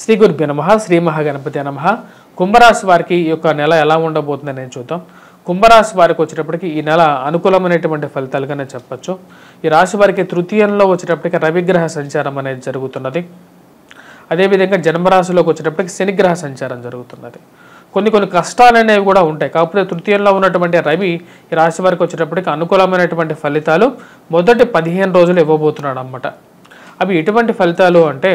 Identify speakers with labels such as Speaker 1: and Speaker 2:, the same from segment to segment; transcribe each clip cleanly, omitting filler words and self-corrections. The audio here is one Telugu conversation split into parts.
Speaker 1: శ్రీ గురుభ్యో నమః శ్రీ మహాగణపతి నమః. కుంభరాశి వారికి ఈ యొక్క నెల ఎలా ఉండబోతుందని నేను చూద్దాం. కుంభరాశి వారికి వచ్చేటప్పటికి ఈ నెల అనుకూలమైనటువంటి ఫలితాలుగానే చెప్పచ్చు. ఈ రాశి వారికి తృతీయంలో వచ్చేటప్పటికి రవిగ్రహ సంచారం అనేది జరుగుతున్నది. అదేవిధంగా జన్మరాశిలోకి వచ్చేటప్పటికి శనిగ్రహ సంచారం జరుగుతున్నది. కొన్ని కష్టాలు అనేవి కూడా ఉంటాయి. కాకపోతే తృతీయంలో ఉన్నటువంటి రవి ఈ రాశి వారికి వచ్చేటప్పటికి అనుకూలమైనటువంటి ఫలితాలు మొదటి 15 రోజులు ఇవ్వబోతున్నాడు అన్నమాట. అవి ఎటువంటి ఫలితాలు అంటే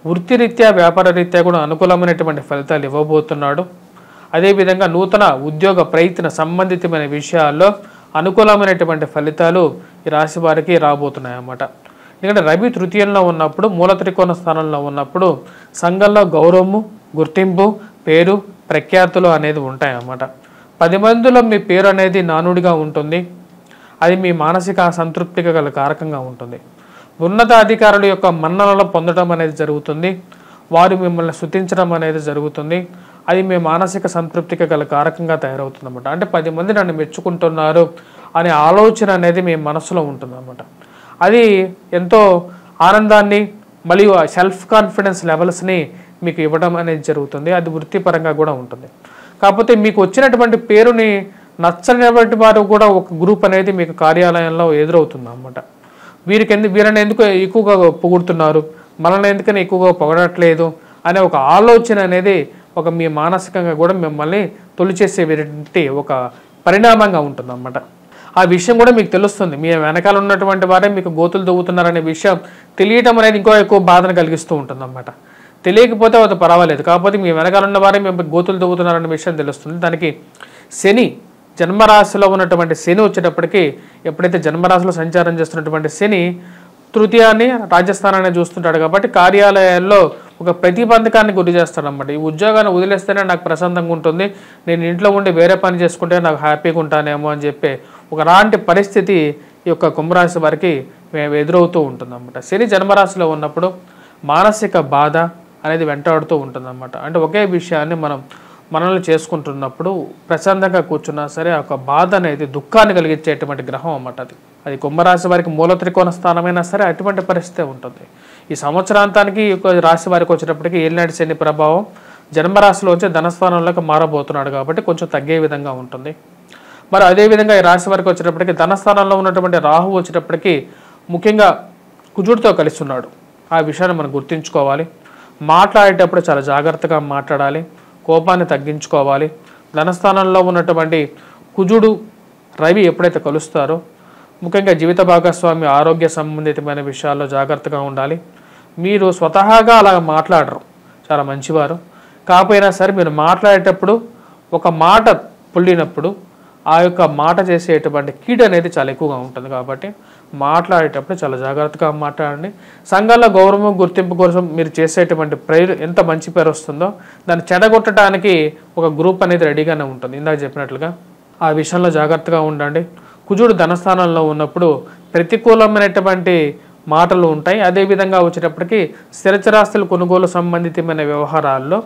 Speaker 1: వృత్తిరీత్యా వ్యాపార రీత్యా కూడా అనుకూలమైనటువంటి ఫలితాలు ఇవ్వబోతున్నాడు. అదేవిధంగా నూతన ఉద్యోగ ప్రయత్న సంబంధితమైన విషయాల్లో అనుకూలమైనటువంటి ఫలితాలు ఈ రాశి వారికి రాబోతున్నాయి అన్నమాట. ఎందుకంటే రవి తృతీయంలో ఉన్నప్పుడు మూల త్రికోణ స్థానంలో ఉన్నప్పుడు సంఘంలో గౌరవము, గుర్తింపు, పేరు, ప్రఖ్యాతులు అనేది ఉంటాయి అన్నమాట. 10 మందిలో మీ పేరు అనేది నానుడిగా ఉంటుంది. అది మీ మానసిక సంతృప్తికి గల కారకంగా ఉంటుంది. ఉన్నత అధికారుల యొక్క మన్ననలు పొందడం అనేది జరుగుతుంది. వారు మిమ్మల్ని స్తుతించడం అనేది జరుగుతుంది. అది మీ మానసిక సంతృప్తికి గల కారకంగా తయారవుతుంది అన్నమాట. అంటే 10 మంది నన్ను మెచ్చుకుంటున్నారు అనే ఆలోచన అనేది మీ మనసులో ఉంటుంది అన్నమాట. అది ఎంతో ఆనందాన్ని మరియు సెల్ఫ్ కాన్ఫిడెన్స్ లెవెల్స్ని మీకు ఇవ్వడం అనేది జరుగుతుంది. అది వృత్తిపరంగా కూడా ఉంటుంది. కాకపోతే మీకు వచ్చినటువంటి పేరుని నచ్చనిటువంటి వారు కూడా ఒక గ్రూప్ అనేది మీకు కార్యాలయంలో ఎదురవుతుంది అన్నమాట. వీరిని ఎందుకు ఎక్కువగా పొగుడుతున్నారు, మనల్ని ఎందుకని ఎక్కువగా పొగడట్లేదు అనే ఒక ఆలోచన అనేది ఒక మీ మానసికంగా కూడా మిమ్మల్ని తొలిచేసేటువంటి ఒక పరిణామంగా ఉంటుంది అన్నమాట. ఆ విషయం కూడా మీకు తెలుస్తుంది. మీ వెనకాల ఉన్నటువంటి వారే మీకు గోతులు దువ్వుతున్నారనే విషయం తెలియటం అనేది ఇంకో ఎక్కువ బాధను కలిగిస్తూ ఉంటుంది అన్నమాట. తెలియకపోతే అది పర్వాలేదు, కాకపోతే మీ వెనకాల ఉన్న వారే మేము గోతులు దువ్వుతున్నారనే విషయం తెలుస్తుంది. దానికి శని జన్మరాశిలో ఉన్నటువంటి శని వచ్చేటప్పటికి ఎప్పుడైతే జన్మరాశిలో సంచారం చేస్తున్నటువంటి శని తృతీయాన్ని రాజస్థానాన్ని చూస్తుంటాడు కాబట్టి కార్యాలయాల్లో ఒక ప్రతిబంధకాన్ని గురి చేస్తాడు అన్నమాట. ఈ ఉద్యోగాన్ని వదిలేస్తేనే నాకు ప్రశాంతంగా ఉంటుంది, నేను ఇంట్లో ఉండి వేరే పని చేసుకుంటే నాకు హ్యాపీగా ఉంటానేమో అని చెప్పి ఒకలాంటి పరిస్థితి ఈ యొక్క కుంభరాశి వారికి ఎదురవుతూ ఉంటుంది అన్నమాట. శని జన్మరాశిలో ఉన్నప్పుడు మానసిక బాధ అనేది వెంటాడుతూ ఉంటుంది అన్నమాట. అంటే ఒకే విషయాన్ని మనల్ని చేసుకుంటున్నప్పుడు ప్రశాంతంగా కూర్చున్నా సరే ఒక బాధ అనేది దుఃఖాన్ని కలిగించేటువంటి గ్రహం అన్నమాట. అది కుంభరాశి వారికి మూల త్రికోణ స్థానమైనా సరే అటువంటి పరిస్థితి ఉంటుంది. ఈ సంవత్సరాంతానికి రాశి వారికి వచ్చేటప్పటికి ఏలినాటి శని ప్రభావం జన్మరాశిలోంచి ధనస్థానంలోకి మారబోతున్నాడు కాబట్టి కొంచెం తగ్గే విధంగా ఉంటుంది. మరి అదేవిధంగా ఈ రాశి వారికి వచ్చేటప్పటికి ధనస్థానంలో ఉన్నటువంటి రాహు వచ్చేటప్పటికి ముఖ్యంగా కుజుడితో కలిసి ఉన్నాడు. ఆ విషయాన్ని మనం గుర్తుంచుకోవాలి. మాట్లాడేటప్పుడు చాలా జాగ్రత్తగా మాట్లాడాలి, కోపాన్ని తగ్గించుకోవాలి. ధనస్థానంలో ఉన్నటువంటి కుజుడు రవి ఎప్పుడైతే కలుస్తారో ముఖ్యంగా జీవిత భాగస్వామి ఆరోగ్య సంబంధితమైన విషయాల్లో జాగ్రత్తగా ఉండాలి. మీరు స్వతహాగా అలా మాట్లాడరు, చాలా మంచివారు. కాకపోయినా సరే మీరు మాట్లాడేటప్పుడు ఒక మాట పుల్లినప్పుడు ఆ యొక్క మాట చేసేటువంటి కీడు అనేది చాలా ఎక్కువగా ఉంటుంది. కాబట్టి మాట్లాడేటప్పుడు చాలా జాగ్రత్తగా మాట్లాడండి. సంఘాల్లో గౌరవం, గుర్తింపు కోసం మీరు చేసేటువంటి ప్రేరు ఎంత మంచి పేరు వస్తుందో దాన్ని చెడగొట్టడానికి ఒక గ్రూప్ అనేది రెడీగానే ఉంటుంది. ఇందాక చెప్పినట్లుగా ఆ విషయంలో జాగ్రత్తగా ఉండండి. కుజుడు ధనస్థానంలో ఉన్నప్పుడు ప్రతికూలమైనటువంటి మాటలు ఉంటాయి. అదేవిధంగా వచ్చేటప్పటికి స్థిరచరాస్తుల కొనుగోలు సంబంధితమైన వ్యవహారాల్లో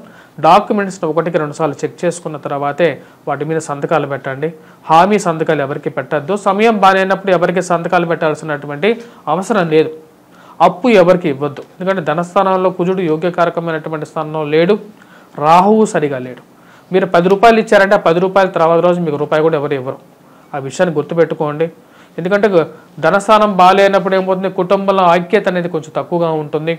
Speaker 1: డాక్యుమెంట్స్ని 1-2 సార్లు చెక్ చేసుకున్న తర్వాతే వాటి మీద సంతకాలు పెట్టండి. హామీ సంతకాలు ఎవరికి పెట్టద్దు. సమయం బాగాలేనప్పుడు ఎవరికి సంతకాలు పెట్టాల్సినటువంటి అవసరం లేదు. అప్పు ఎవరికి ఇవ్వద్దు. ఎందుకంటే ధనస్థానంలో కుజుడు యోగ్యకారకమైనటువంటి స్థానంలో లేడు, రాహువు సరిగా లేడు. మీరు 10 రూపాయలు ఇచ్చారంటే ఆ 10 రూపాయల తర్వాత రోజు మీకు రూపాయి కూడా ఎవరు ఇవ్వరు. ఆ విషయాన్ని గుర్తుపెట్టుకోండి. ఎందుకంటే ధనస్థానం బాగాలేనప్పుడు ఏమవుతుంది, కుటుంబంలో ఐక్యత అనేది కొంచెం తక్కువగా ఉంటుంది.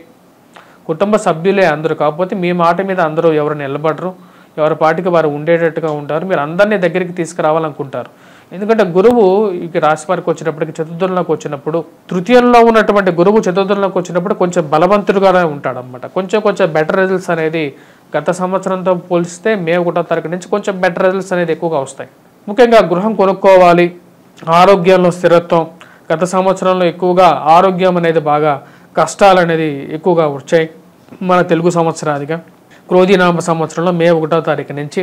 Speaker 1: కుటుంబ సభ్యులే అందరూ, కాకపోతే మీ మాట మీద అందరూ ఎవరు నిలబడరు, ఎవరి పాటికి వారు ఉండేటట్టుగా ఉంటారు. మీరు అందరినీ దగ్గరికి తీసుకురావాలనుకుంటారు. ఎందుకంటే గురువు ఈ రాశి వారికి వచ్చినప్పటికి చతుర్థంలోకి వచ్చినప్పుడు తృతీయంలో ఉన్నటువంటి గురువు చతుర్థంలోకి వచ్చినప్పుడు కొంచెం బలవంతుడుగానే ఉంటాడు అన్నమాట. కొంచెం బెటర్ రిజల్ట్స్ అనేది గత సంవత్సరంతో పోలిస్తే మే 1వ తారీఖు నుంచి కొంచెం బెటర్ రిజల్ట్స్ అనేది ఎక్కువగా వస్తాయి. ముఖ్యంగా గృహం కొనుక్కోవాలి, ఆరోగ్యంలో స్థిరత్వం. గత సంవత్సరంలో ఎక్కువగా ఆరోగ్యం అనేది బాగా కష్టాలు అనేది ఎక్కువగా వచ్చాయి. మన తెలుగు సంవత్సరాదిగా క్రోధీనామ సంవత్సరంలో మే 1వ తారీఖు నుంచి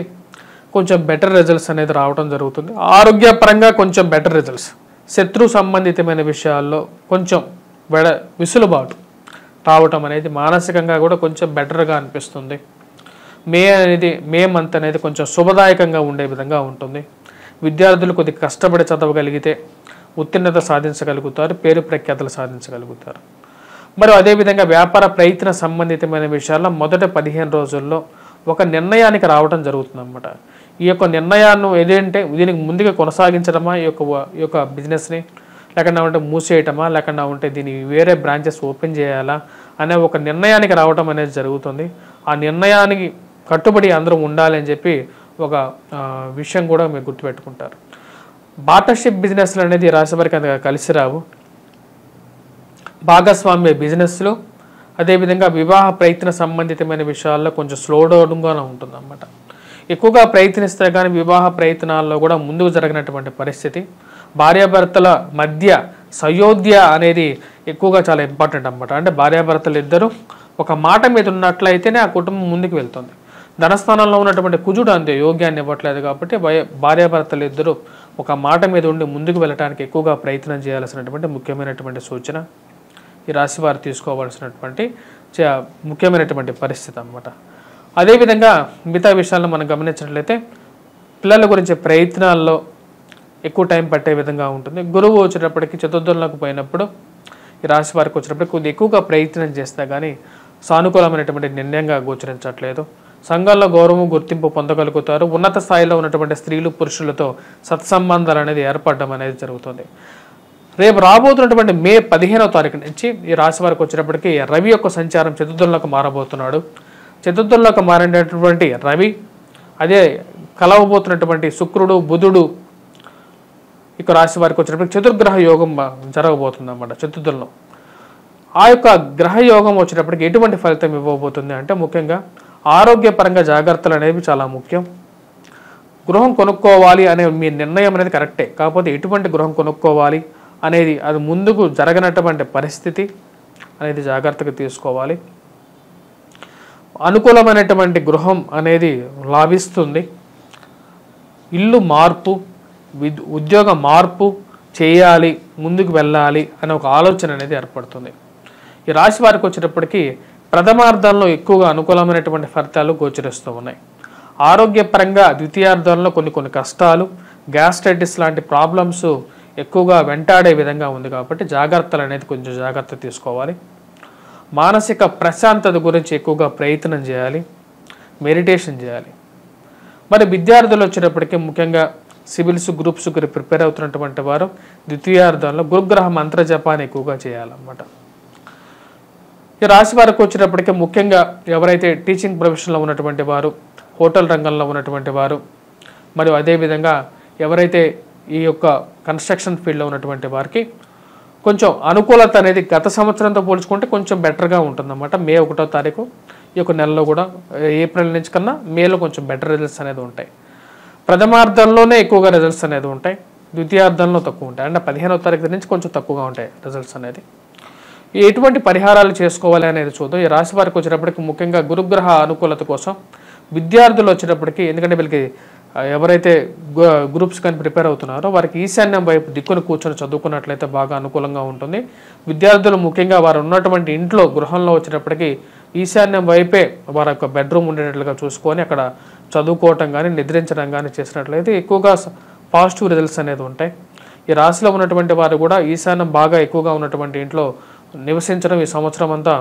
Speaker 1: కొంచెం బెటర్ రిజల్ట్స్ అనేది రావడం జరుగుతుంది. ఆరోగ్యపరంగా కొంచెం బెటర్ రిజల్ట్స్. శత్రు సంబంధితమైన విషయాల్లో కొంచెం విసులుబాటు రావటం అనేది మానసికంగా కూడా కొంచెం బెటర్గా అనిపిస్తుంది. మే మంత్ అనేది కొంచెం శుభదాయకంగా ఉండే విధంగా ఉంటుంది. విద్యార్థులు కొద్దిగా కష్టపడి చదవగలిగితే ఉత్తీర్ణత సాధించగలుగుతారు, పేరు ప్రఖ్యాతలు సాధించగలుగుతారు. మరి అదేవిధంగా వ్యాపార ప్రయత్న సంబంధితమైన విషయాల్లో మొదటి 15 రోజుల్లో ఒక నిర్ణయానికి రావడం జరుగుతుందన్నమాట. ఈ యొక్క నిర్ణయాన్ని ఏదంటే దీనికి ముందుగా కొనసాగించడమా ఈ యొక్క బిజినెస్ని, లేకుండా ఉంటే మూసేయటమా, లేకుండా ఉంటే దీన్ని వేరే బ్రాంచెస్ ఓపెన్ చేయాలా అనే ఒక నిర్ణయానికి రావడం అనేది జరుగుతుంది. ఆ నిర్ణయానికి కట్టుబడి అందరూ ఉండాలి అని చెప్పి ఒక విషయం కూడా మీరు గుర్తుపెట్టుకుంటారు. పార్ట్నర్షిప్ బిజినెస్లు అనేది రాశి వారికి అంతగా కలిసి రావు. భాగస్వామ్య బిజినెస్లు అదేవిధంగా వివాహ ప్రయత్న సంబంధితమైన విషయాల్లో కొంచెం స్లో డౌన్గానే ఉంటుంది అన్నమాట. ఎక్కువగా ప్రయత్నిస్తే కానీ వివాహ ప్రయత్నాల్లో కూడా ముందుకు జరిగినటువంటి పరిస్థితి. భార్యాభర్తల మధ్య సయోధ్య అనేది ఎక్కువగా చాలా ఇంపార్టెంట్ అన్నమాట. అంటే భార్యాభర్తలు ఇద్దరు ఒక మాట మీద ఉన్నట్లయితేనే ఆ కుటుంబం ముందుకు వెళ్తుంది. ధనస్థానంలో ఉన్నటువంటి కుజుడు అంతే యోగ్యాన్ని ఇవ్వట్లేదు కాబట్టి భార్యాభర్తలు ఇద్దరు ఒక మాట మీద ఉండి ముందుకు వెళ్ళడానికి ఎక్కువగా ప్రయత్నం చేయాల్సినటువంటి ముఖ్యమైనటువంటి సూచన ఈ రాశి వారు తీసుకోవాల్సినటువంటి ముఖ్యమైనటువంటి పరిస్థితి అన్నమాట. అదేవిధంగా మిగతా విషయాలను మనం గమనించినట్లయితే పిల్లల గురించి ప్రయత్నాల్లో ఎక్కువ టైం పట్టే విధంగా ఉంటుంది. గురువు వచ్చేటప్పటికి చతుర్థంలోకి పోయినప్పుడు ఈ రాశి వారికి వచ్చినప్పుడు కొద్దిగా ఎక్కువగా ప్రయత్నం చేస్తే కానీ సానుకూలమైనటువంటి నిర్ణయంగా గోచరించట్లేదు. సంఘాల్లో గౌరవం గుర్తింపు పొందగలుగుతారు. ఉన్నత స్థాయిలో ఉన్నటువంటి స్త్రీలు పురుషులతో సత్సంబంధాలు అనేది ఏర్పడడం అనేది జరుగుతుంది. రేపు రాబోతున్నటువంటి మే 15వ తారీఖు నుంచి ఈ రాశి వారికి వచ్చేటప్పటికి రవి యొక్క సంచారం చతుర్థంలోకి మారబోతున్నాడు. చతుర్థంలోకి మారినటువంటి రవి అదే కలవబోతున్నటువంటి శుక్రుడు బుధుడు ఇక రాశి వారికి వచ్చినప్పటికి చతుర్గ్రహ యోగం జరగబోతుంది అన్నమాట చతుర్థంలో. ఆ యొక్క గ్రహ యోగం వచ్చేటప్పటికి ఎటువంటి ఫలితం ఇవ్వబోతుంది అంటే ముఖ్యంగా ఆరోగ్యపరంగా జాగ్రత్తలు అనేవి చాలా ముఖ్యం. గృహం కొనుక్కోవాలి అనే మీ నిర్ణయం అనేది కరెక్టే, కాకపోతే ఎటువంటి గృహం కొనుక్కోవాలి అనేది అది ముందుకు జరగనటువంటి పరిస్థితి అనేది జాగ్రత్తగా తీసుకోవాలి. అనుకూలమైనటువంటి గృహం అనేది లాభిస్తుంది. ఇల్లు మార్పు ఉద్యోగ మార్పు చేయాలి, ముందుకు వెళ్ళాలి అనే ఒక ఆలోచన అనేది ఏర్పడుతుంది. ఈ రాశి వారికి వచ్చేటప్పటికి ప్రథమార్థంలో ఎక్కువగా అనుకూలమైనటువంటి ఫలితాలు గోచరిస్తూ ఉన్నాయి. ఆరోగ్యపరంగా ద్వితీయార్థంలో కొన్ని కష్టాలు, గ్యాస్ట్రైటిస్ లాంటి ప్రాబ్లమ్స్ ఎక్కువగా వెంటాడే విధంగా ఉంది కాబట్టి జాగ్రత్తలు అనేది కొంచెం జాగ్రత్త తీసుకోవాలి. మానసిక ప్రశాంతత గురించి ఎక్కువగా ప్రయత్నం చేయాలి, మెడిటేషన్ చేయాలి. మరి విద్యార్థులు వచ్చేటప్పటికి ముఖ్యంగా సివిల్స్ గ్రూప్స్ ప్రిపేర్ అవుతున్నటువంటి వారు ద్వితీయార్థంలో గురుగ్రహ మంత్ర జపాన్ని ఎక్కువగా చేయాలన్నమాట. ఈ రాశి వారికి వచ్చేటప్పటికి ముఖ్యంగా ఎవరైతే టీచింగ్ ప్రొఫెషన్లో ఉన్నటువంటి వారు, హోటల్ రంగంలో ఉన్నటువంటి వారు, మరియు అదేవిధంగా ఎవరైతే ఈ యొక్క కన్స్ట్రక్షన్ ఫీల్డ్లో ఉన్నటువంటి వారికి కొంచెం అనుకూలత అనేది గత సంవత్సరంతో పోల్చుకుంటే కొంచెం బెటర్గా ఉంటుందన్నమాట. మే 1వ తారీఖు ఈ యొక్క నెలలో కూడా ఏప్రిల్ నుంచి కన్నా మేలో కొంచెం బెటర్ రిజల్ట్స్ అనేది ఉంటాయి. ప్రథమార్థంలోనే ఎక్కువగా రిజల్ట్స్ అనేది ఉంటాయి, ద్వితీయార్థంలో తక్కువ ఉంటాయి. అంటే 15వ తారీఖు నుంచి కొంచెం తక్కువగా ఉంటాయి రిజల్ట్స్ అనేది. ఎటువంటి పరిహారాలు చేసుకోవాలి అనేది చూద్దాం. ఈ రాశి వారికి వచ్చేటప్పటికి ముఖ్యంగా గురుగ్రహ అనుకూలత కోసం విద్యార్థులు వచ్చేటప్పటికి, ఎందుకంటే వీళ్ళకి ఎవరైతే గ్రూప్స్ కానీ ప్రిపేర్ అవుతున్నారో వారికి ఈశాన్యం వైపు దిక్కును కూర్చొని చదువుకున్నట్లయితే బాగా అనుకూలంగా ఉంటుంది. విద్యార్థులు ముఖ్యంగా వారు ఉన్నటువంటి ఇంట్లో గృహంలో వచ్చేటప్పటికి ఈశాన్యం వైపే వారి యొక్క బెడ్రూమ్ ఉండేటట్లుగా చూసుకొని అక్కడ చదువుకోవటం కానీ నిద్రించడం కానీ చేసినట్లయితే ఎక్కువగా పాజిటివ్ రిజల్ట్స్ అనేది ఉంటాయి. ఈ రాశిలో ఉన్నటువంటి వారు కూడా ఈశాన్యం బాగా ఎక్కువగా ఉన్నటువంటి ఇంట్లో నివసించడం ఈ సంవత్సరం అంతా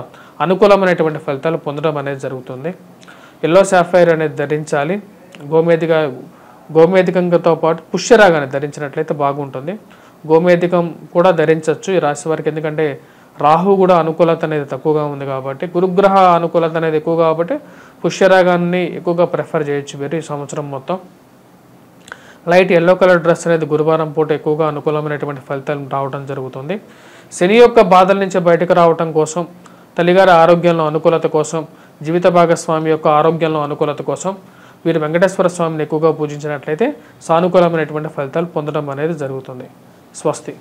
Speaker 1: అనుకూలమైనటువంటి ఫలితాలు పొందడం అనేది జరుగుతుంది. ఎల్లో సాఫైర్ అనేది ధరించాలి. గోమేధికంతో పాటు పుష్యరాగాన్ని ధరించినట్లయితే బాగుంటుంది. గోమేధికం కూడా ధరించవచ్చు ఈ రాశి వారికి, ఎందుకంటే రాహు కూడా అనుకూలత అనేది తక్కువగా ఉంది కాబట్టి, గురుగ్రహ అనుకూలత అనేది ఎక్కువ కాబట్టి పుష్యరాగాన్ని ఎక్కువగా ప్రిఫర్ చేయొచ్చు మీరు ఈ సంవత్సరం మొత్తం. లైట్ ఎల్లో కలర్ డ్రెస్ అనేది గురువారం పూట ఎక్కువగా అనుకూలమైనటువంటి ఫలితాలు రావడం జరుగుతుంది. శని యొక్క బాధల నుంచి బయటకు రావడం కోసం, తల్లిగారి ఆరోగ్యంలో అనుకూలత కోసం, జీవిత భాగస్వామి యొక్క ఆరోగ్యంలో అనుకూలత కోసం వీరు వెంకటేశ్వర స్వామిని ఎక్కువగా పూజించినట్లయితే సానుకూలమైనటువంటి ఫలితాలు పొందడం అనేది జరుగుతుంది. స్వస్తి.